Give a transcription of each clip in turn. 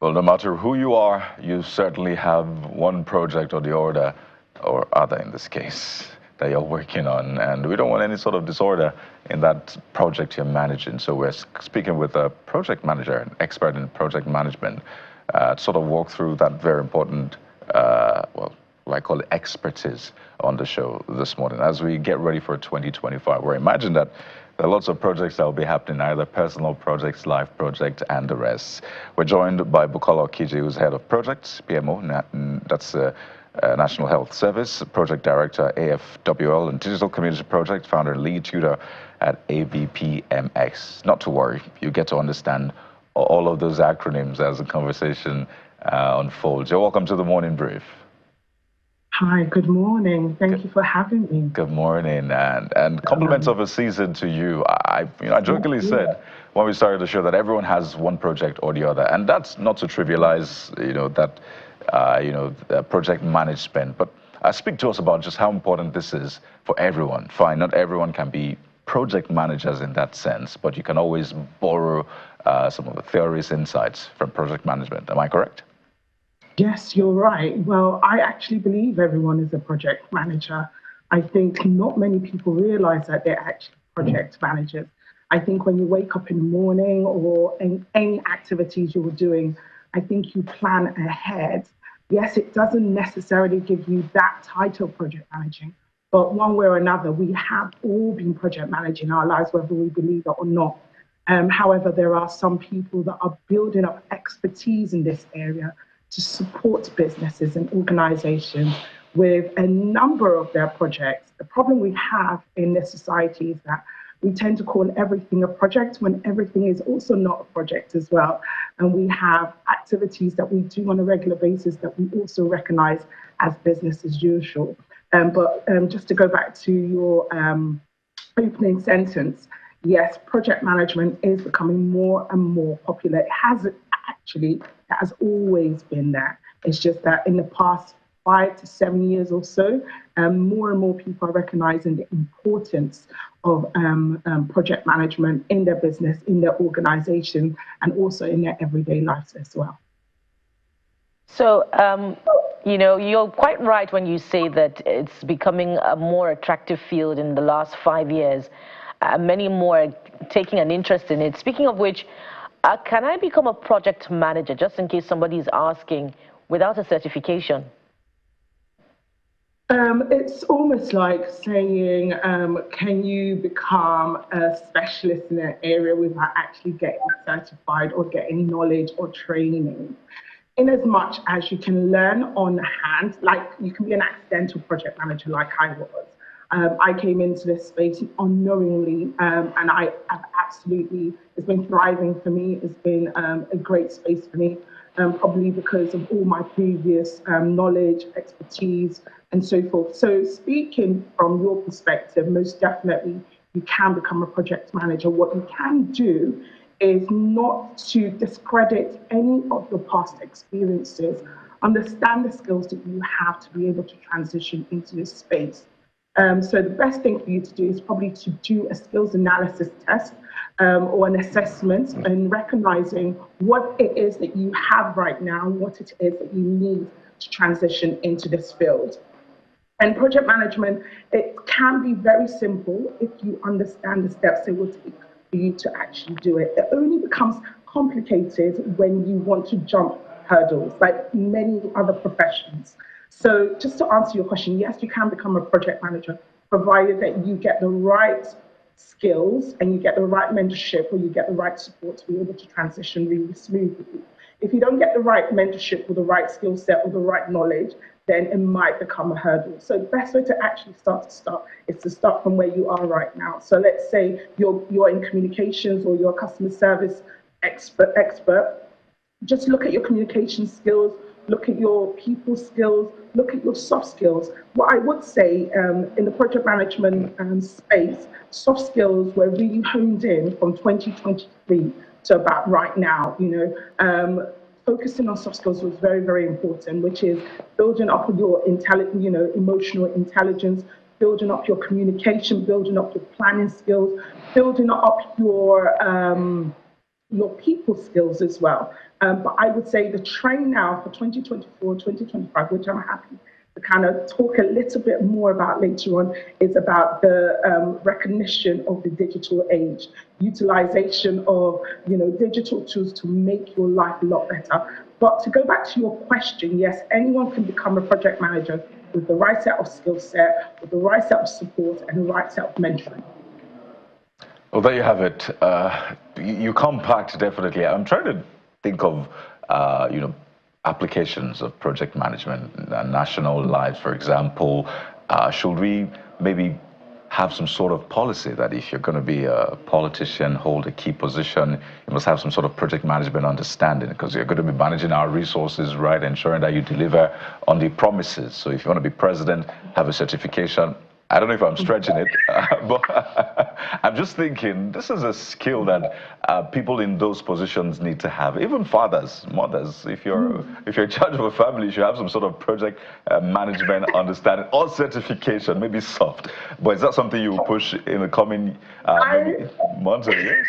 Well, no matter who you are, you certainly have one project or the other, or other in this case, that you're working on. And we don't want any sort of disorder in that project you're managing. So we're speaking with a project manager, an expert in project management, to sort of walk through that very important, well, what I call it expertise on the show this morning as we get ready for 2025. Where imagine that there are lots of projects that will be happening, either personal projects, live projects, and the rest. We're joined by Bukola Okiji, who's head of projects, PMO, that's National Health Service, project director, AFWL, and digital community project, founder and lead tutor at AVPMX. Not to worry, you get to understand all of those acronyms as the conversation unfolds. You're welcome to the Morning Brief. Hi, good morning. Thank you for having me. Good morning, and compliments of a season to you. I jokingly said when we started the show that everyone has one project or the other, and that's not to trivialize, project management. But speak to us about just how important this is for everyone. Fine, not everyone can be project managers in that sense, but you can always borrow some of the theories, insights from project management. Am I correct? Yes, you're right. Well, I actually believe everyone is a project manager. I think not many people realize that they're actually project managers. I think when you wake up in the morning or in any activities you're doing, I think you plan ahead. Yes, it doesn't necessarily give you that title, project managing, but one way or another, we have all been project managing our lives, whether we believe it or not. However, there are some people that are building up expertise in this area to support businesses and organizations with a number of their projects. The problem we have in this society is that we tend to call everything a project when everything is also not a project as well. And we have activities that we do on a regular basis that we also recognize as business as usual. But just to go back to your opening sentence, yes, project management is becoming more and more popular. It has always been there. It's just that in the past 5 to 7 years or so, more and more people are recognizing the importance of project management in their business, in their organization, and also in their everyday lives as well. So, you're quite right when you say that it's becoming a more attractive field in the last 5 years. Many more are taking an interest in it. Speaking of which, can I become a project manager, just in case somebody is asking, without a certification? It's almost like saying, can you become a specialist in an area without actually getting certified or getting knowledge or training? In as much as you can learn on hand, like you can be an accidental project manager like I was. I came into this space unknowingly, and I have absolutely, it's been thriving for me. It's been a great space for me, probably because of all my previous knowledge, expertise, and so forth. So speaking from your perspective, most definitely you can become a project manager. What you can do is not to discredit any of your past experiences. Understand the skills that you have to be able to transition into this space. So the best thing for you to do is probably to do a skills analysis test or an assessment and recognizing what it is that you have right now, what it is that you need to transition into this field. And project management, it can be very simple if you understand the steps it will take for you to actually do it. It only becomes complicated when you want to jump hurdles, like many other professions. So just to answer your question, yes, you can become a project manager, provided that you get the right skills and you get the right mentorship or you get the right support to be able to transition really smoothly. If you don't get the right mentorship or the right skill set or the right knowledge, then it might become a hurdle. So the best way to actually start is to start from where you are right now. So let's say you're in communications or you're a customer service expert. Just look at your communication skills, look at your people skills, look at your soft skills. What I would say in the project management space, soft skills were really honed in from 2023 to about right now. Focusing on soft skills was very, very important, which is building up your emotional intelligence, building up your communication, building up your planning skills, building up your your people skills as well. But I would say the trend now for 2024, 2025, which I'm happy to kind of talk a little bit more about later on, is about the recognition of the digital age, utilization of digital tools to make your life a lot better. But to go back to your question, yes, anyone can become a project manager with the right set of skill set, with the right set of support, and the right set of mentoring. Well, there you have it. You compact definitely. I'm trying to think of, applications of project management, national lives, for example. Should we maybe have some sort of policy that if you're going to be a politician, hold a key position, you must have some sort of project management understanding, because you're going to be managing our resources, right, ensuring that you deliver on the promises. So if you want to be president, have a certification. I don't know if I'm stretching it, but I'm just thinking this is a skill that people in those positions need to have. Even fathers, mothers, if you're in charge of a family, you should have some sort of project management understanding or certification, maybe soft. But is that something you will push in the coming maybe months or years?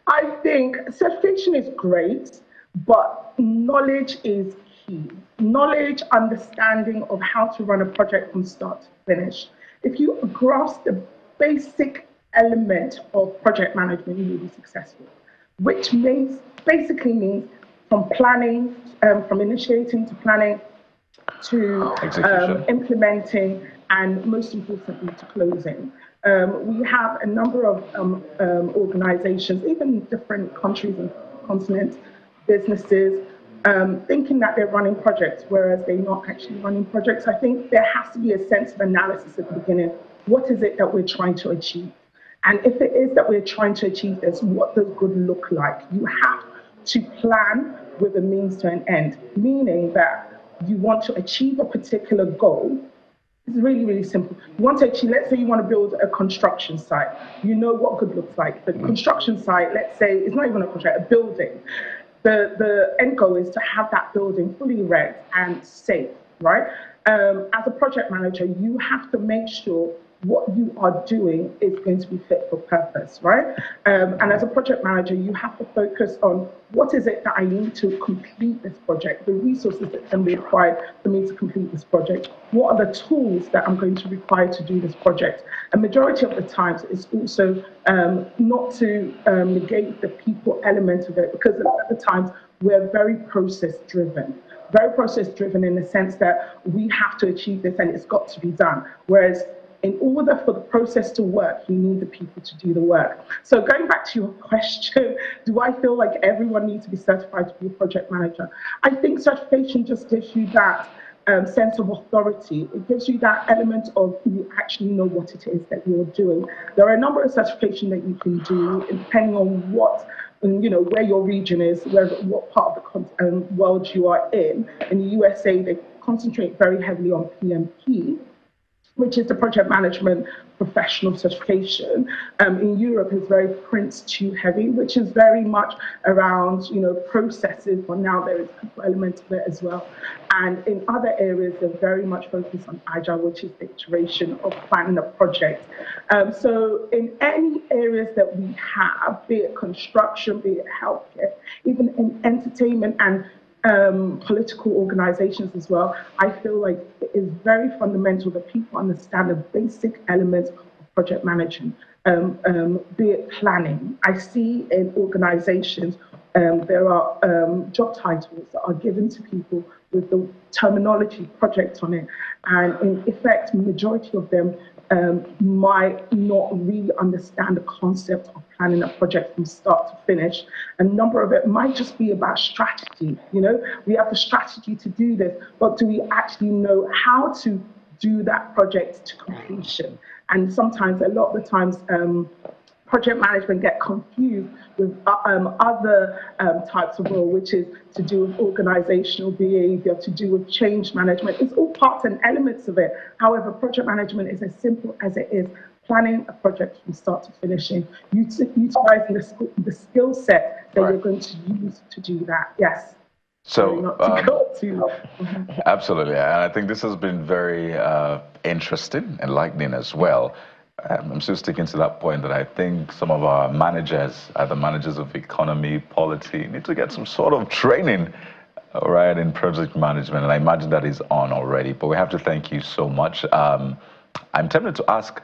I think certification is great, but knowledge is key. Knowledge, understanding of how to run a project from start to finish. If you grasp the basic element of project management, you will be successful, which basically means from planning, from initiating to planning to implementing, and most importantly to closing. We have a number of organizations, even different countries and continents, businesses, thinking that they're running projects, whereas they're not actually running projects. I think there has to be a sense of analysis at the beginning. What is it that we're trying to achieve? And if it is that we're trying to achieve this, what does good look like? You have to plan with a means to an end, meaning that you want to achieve a particular goal. It's really, really simple. You want to achieve, let's say you want to build a construction site. You know what good looks like. The construction site, let's say, it's not even a construction, a building. The end goal is to have that building fully ready and safe, right? As a project manager, you have to make sure what you are doing is going to be fit for purpose, right? And as a project manager, you have to focus on what is it that I need to complete this project, the resources that can be required for me to complete this project. What are the tools that I'm going to require to do this project? A majority of the times, it's also not to negate the people element of it, because a lot of the times we're very process-driven. Very process-driven in the sense that we have to achieve this and it's got to be done. Whereas in order for the process to work, you need the people to do the work. So going back to your question, do I feel like everyone needs to be certified to be a project manager? I think certification just gives you that sense of authority. It gives you that element of you actually know what it is that you're doing. There are a number of certifications that you can do depending on what, where your region is, what part of the world you are in. In the USA, they concentrate very heavily on PMP, which is the project management professional certification. In Europe, it's very Prince 2 heavy, which is very much around, processes, but now there is people element of it as well. And in other areas, they're very much focused on agile, which is the iteration of planning a project. So in any areas that we have, be it construction, be it healthcare, even in entertainment and political organizations as well, I feel like it is very fundamental that people understand the basic elements of project management, be it planning. I see in organizations there are job titles that are given to people with the terminology project on it, and in effect, majority of them might not really understand the concept of planning a project from start to finish. A number of it might just be about strategy. We have the strategy to do this, but do we actually know how to do that project to completion? And sometimes, a lot of the times, project management get confused with other types of role, which is to do with organizational behavior, to do with change management. It's all parts and elements of it. However, project management is as simple as it is planning a project from start to finishing, utilizing the skill set that you're going to use to do that. Yes. So, Mm-hmm. Absolutely. And I think this has been very interesting, enlightening as well. I'm still sticking to that point that I think some of our managers, the managers of economy, polity, need to get some sort of training, right, in project management. And I imagine that is on already. But we have to thank you so much. I'm tempted to ask,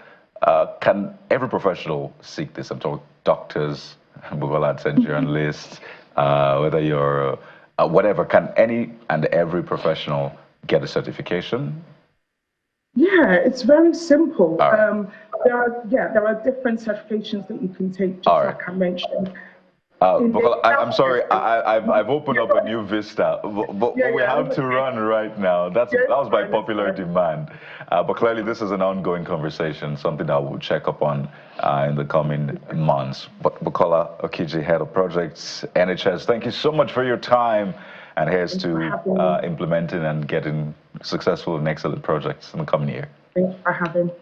can every professional seek this? I'm talking doctors, Bukola said journalists, whether you're whatever. Can any and every professional get a certification? Yeah, it's very simple. All right. There are different certifications that you can take, just All right. like I mentioned. Bukola, I'm sorry, I've opened up a new vista, but we have to run right now. That was by popular demand. But clearly, this is an ongoing conversation, something that we'll check up on in the coming months. But Bukola Okiji, Head of Projects, NHS, thank you so much for your time. And here's to implementing and getting successful and excellent projects in the coming year. Thanks for having me.